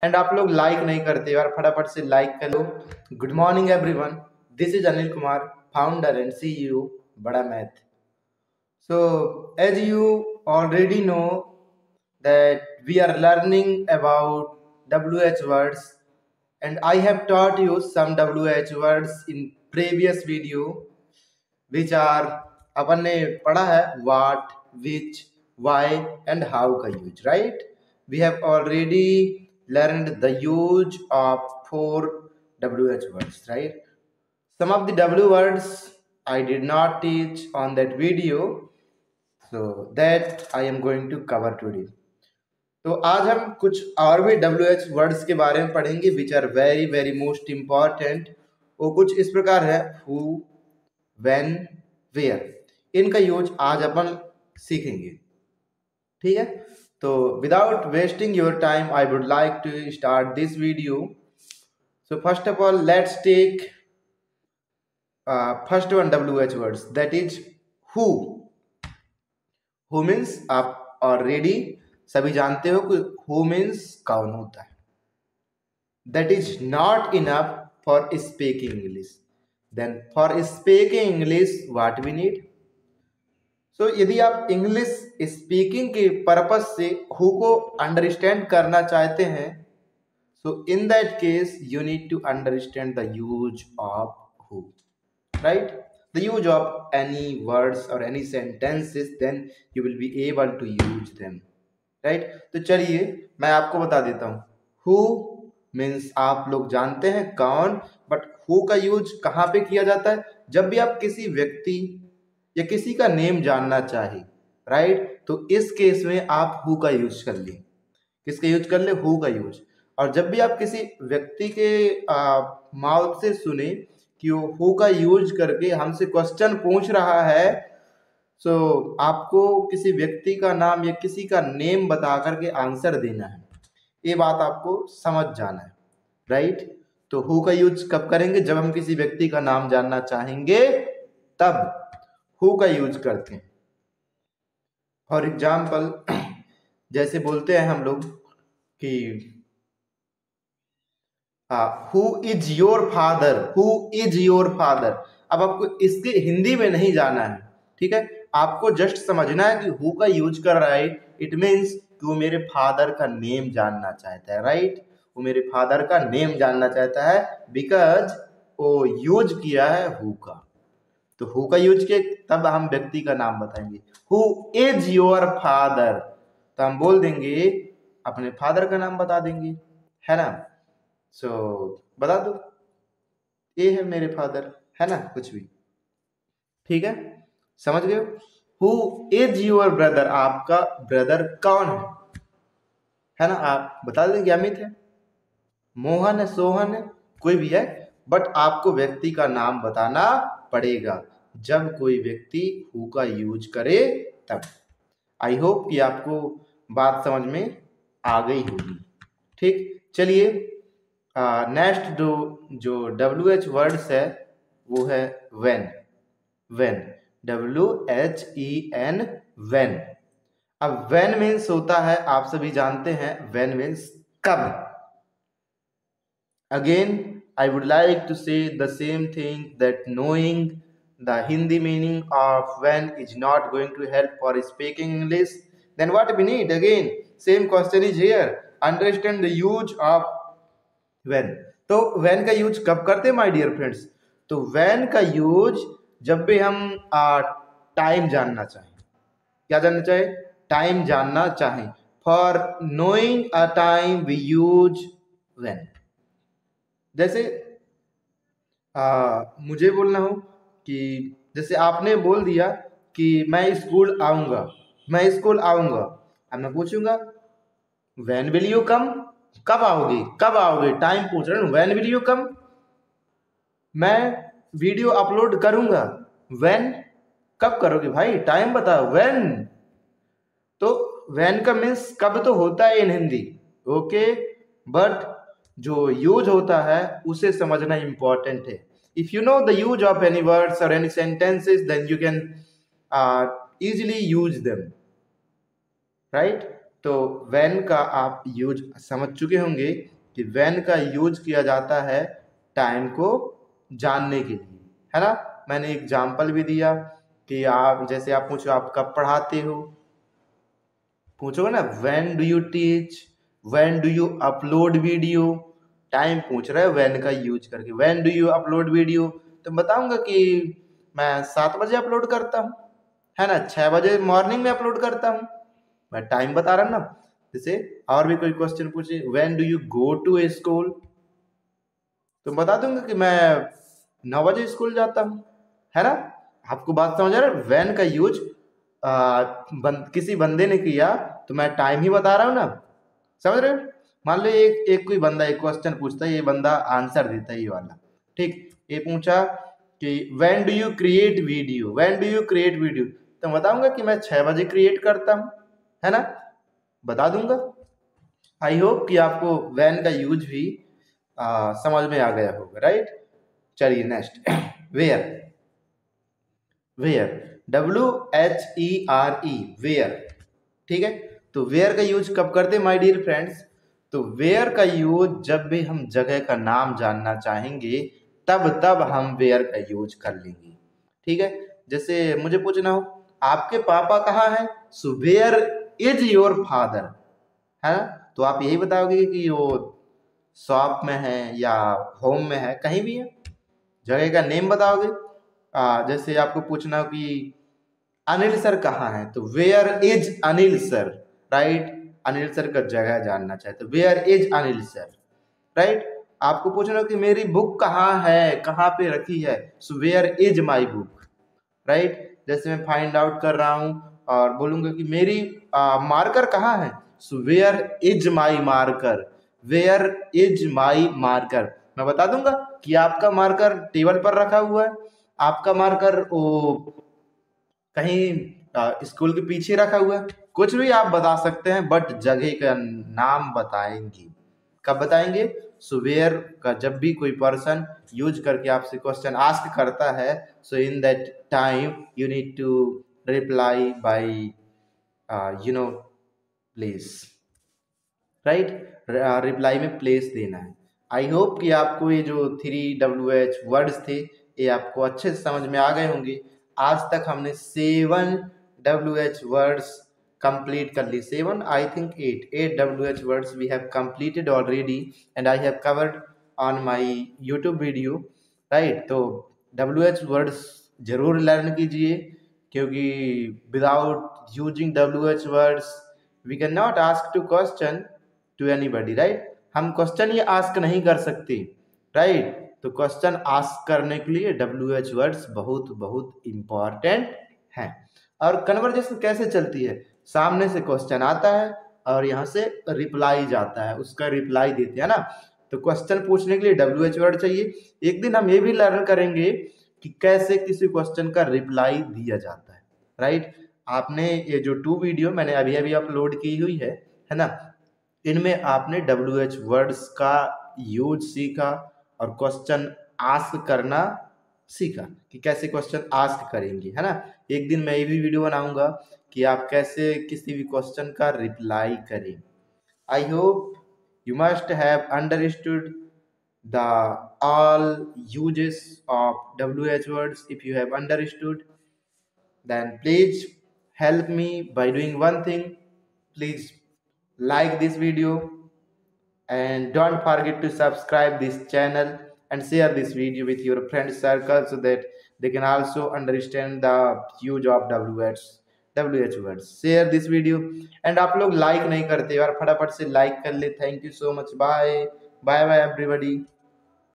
And आप लोग like नहीं करते यार, फटाफट से लाइक कर लो। Good morning everyone, this is Anil Kumar, founder and CEO Bada Math. So as you already know that we are learning about WH words, and I have taught you some WH words in previous video which are अपन ने पढ़ा है what, which, why and how का use, right? We have already learned the use of 4 WH words, right? Some of the W words I did not teach on that video, so that I am going to cover today. तो आज हम कुछ और भी WH words के बारे में पढ़ेंगे which are very very most important. वो कुछ इस प्रकार है हु, व्हेन, वेयर। इनका यूज आज अपन सीखेंगे, ठीक है? तो without wasting your time I would like to start this video. So first of all let's take first one WH words, that is who. Who means आप ऑलरेडी सभी जानते हो कि हु मीन्स कौन होता है। That is not enough for speaking English, then for speaking English what we need. So यदि आप इंग्लिश स्पीकिंग के पर्पज से हु को अंडरस्टैंड करना चाहते हैं, so in that case you need to understand the use of who, right? The use of any words or any sentences, then you will be able to use them, right? तो चलिए मैं आपको बता देता हूँ। who means आप लोग जानते हैं कौन, बट who का यूज कहाँ पे किया जाता है? जब भी आप किसी व्यक्ति या किसी का नेम जानना चाहे, राइट? तो इस केस में आप who का यूज कर ले। किसका यूज कर ले? who का यूज। और जब भी आप किसी व्यक्ति के माउथ से सुने कि वो हु का यूज करके हमसे क्वेश्चन पूछ रहा है, सो आपको किसी व्यक्ति का नाम या किसी का नेम बता करके आंसर देना है। ये बात आपको समझ जाना है, राइट? तो हु का यूज कब करेंगे? जब हम किसी व्यक्ति का नाम जानना चाहेंगे तब हु का यूज करते हैं। फॉर एग्जाम्पल जैसे बोलते हैं हम लोग कि who is your father, who is your father. अब आपको इसके हिंदी में नहीं जाना है, ठीक है? आपको जस्ट समझना है कि हु का यूज कर रहा है, इट मीन्स कि वो मेरे फादर का नेम जानना चाहता है, राइट? वो मेरे फादर का नेम जानना चाहता है बिकॉज वो यूज किया है हु का। तो हु का यूज किया तब हम व्यक्ति का नाम बताएंगे। हु इज योर फादर, तो हम बोल देंगे अपने फादर का नाम बता देंगे, है ना? सो बता दो ये है मेरे फादर, है ना? कुछ भी, ठीक है? समझ गए? हु इज योर ब्रदर, आपका ब्रदर कौन है ना? आप बता देंगे अमित है, मोहन है, सोहन है, कोई भी है, बट आपको व्यक्ति का नाम बताना पड़ेगा जब कोई व्यक्ति हु का यूज करे तब। आई होप कि आपको बात समझ में आ गई होगी, ठीक? चलिए नेक्स्ट जो WH वर्ड्स है वो है when, WHEN, when। अब when मीन्स होता है, आप सभी जानते हैं, when मीन्स कब। Again I would like to say the same thing that knowing the Hindi meaning of when is not going to help for speaking English, then what we need? Again same question is here, understand the use of when। तो when का use कब करते हैं my dear friends? तो when का use जब भी हम टाइम जानना चाहें। क्या जानना चाहे? टाइम जानना चाहें। For knowing a time we use when। जैसे मुझे बोलना हो कि जैसे आपने बोल दिया कि मैं स्कूल आऊंगा, मैं स्कूल आऊंगा, अब मैं पूछूंगा when will you come, कब आओगे, कब आओगे? टाइम पूछ रहे हैं, when will you come। मैं वीडियो अपलोड करूंगा, when, कब करोगे भाई? टाइम बताओ, when। तो when का मीन्स कब तो होता है इन हिंदी, ओके, बट जो यूज होता है उसे समझना इंपॉर्टेंट है। If you know the use of any words और any sentences, then you can easily use them, right? तो when का आप यूज समझ चुके होंगे कि when का यूज किया जाता है टाइम को जानने के लिए, है ना। मैंने एग्जाम्पल भी दिया कि आप जैसे आप पूछो आप कब पढ़ाते हो, पूछोगे ना when do you teach, when do you upload video, time पूछ रहा है when का यूज करके। when do you upload video, तो बताऊंगा कि मैं 7 बजे अपलोड करता हूँ, है ना, 6 बजे मॉर्निंग में अपलोड करता हूँ, मैं टाइम बता रहा हूँ ना। जैसे और भी कोई क्वेश्चन पूछे when do you go to a school, तो बता दूंगा कि मैं 9 बजे स्कूल जाता हूँ, है ना। आपको बात समझ आ रहा है, when का यूज किसी बंदे ने किया तो मैं टाइम ही बता रहा हूँ ना, समझ रहे हो। मान लो एक कोई बंदा एक क्वेश्चन पूछता है, ये बंदा आंसर देता है ये वाला, ठीक। ये पूछा कि when do you create video, when do you create video, तो बताऊंगा कि मैं 6 बजे क्रिएट करता हूँ, है ना, बता दूंगा। आई होप कि आपको when का यूज भी समझ में आ गया होगा, राइट। चलिए next where, where WHERE where, ठीक है। तो वेयर का यूज कब करते हैं माय डियर फ्रेंड्स, तो वेयर का यूज जब भी हम जगह का नाम जानना चाहेंगे तब हम वेयर का यूज कर लेंगे, ठीक है। जैसे मुझे पूछना हो आपके पापा कहाँ हैं, so where is your father, है ना, तो आप यही बताओगे कि वो शॉप में है या होम में है, कहीं भी है, जगह का नेम बताओगे। जैसे आपको पूछना हो कि अनिल सर कहाँ है, तो where is Anil sir, right. Anil sir का जगह जानना चाहे तो where is Anil sir, right. आपको पूछना हो कि मेरी बुक कहाँ है, कहाँ पे रखी है, so where is my book, right. जैसे मैं फाइंड आउट कर रहा हूँ और बोलूंगा कि मेरी मार्कर कहाँ है, so where is my marker, where is my marker. मैं बता दूंगा कि आपका मार्कर टेबल पर रखा हुआ है, आपका मार्कर वो कहीं स्कूल के पीछे रखा हुआ है, कुछ भी आप बता सकते हैं, बट जगह का नाम बताएंगे। कब बताएंगे, सो वेयर का जब भी कोई पर्सन यूज करके आपसे क्वेश्चन आस्क करता है, so in that time you need to reply by place, right. Reply में प्लेस देना है। आई होप कि आपको ये जो 3WH वर्ड्स थे ये आपको अच्छे से समझ में आ गए होंगे। आज तक हमने 7WH वर्ड्स कंप्लीट कर ली, 7 I think 8 WH words we have completed already and I have covered on my YouTube video, right. तो WH वर्ड्स जरूर लर्न कीजिए, क्योंकि without using WH words we can not ask to question to anybody, right. हम question ही ask नहीं कर सकते, right. तो क्वेश्चन आस्क करने के लिए WH वर्ड्स बहुत बहुत इम्पॉर्टेंट हैं। और कन्वर्जेशन कैसे चलती है, सामने से क्वेश्चन आता है और यहाँ से रिप्लाई जाता है, उसका रिप्लाई देते हैं ना। तो क्वेश्चन पूछने के लिए WH वर्ड चाहिए। एक दिन हम ये भी लर्न करेंगे कि कैसे किसी क्वेश्चन का रिप्लाई दिया जाता है, राइट। आपने ये जो 2 वीडियो मैंने अभी अभी अपलोड की हुई है ना, इनमें आपने WH वर्ड्स का यूज सीखा और क्वेश्चन आस्क करना सीखा कि कैसे क्वेश्चन आस्क करेंगे, है ना। एक दिन मैं ये भी वीडियो बनाऊंगा कि आप कैसे किसी भी क्वेश्चन का रिप्लाई करें। I hope you must have understood the all uses of WH words. If you have understood, then please help me by doing one thing. Please like this video and don't forget to subscribe this channel and share this video with your friend circle so that they can also understand the use of WH words. Share this video and आप लोग like नहीं करते यार, फटाफट से like कर ले। Thank you so much. Bye bye bye everybody.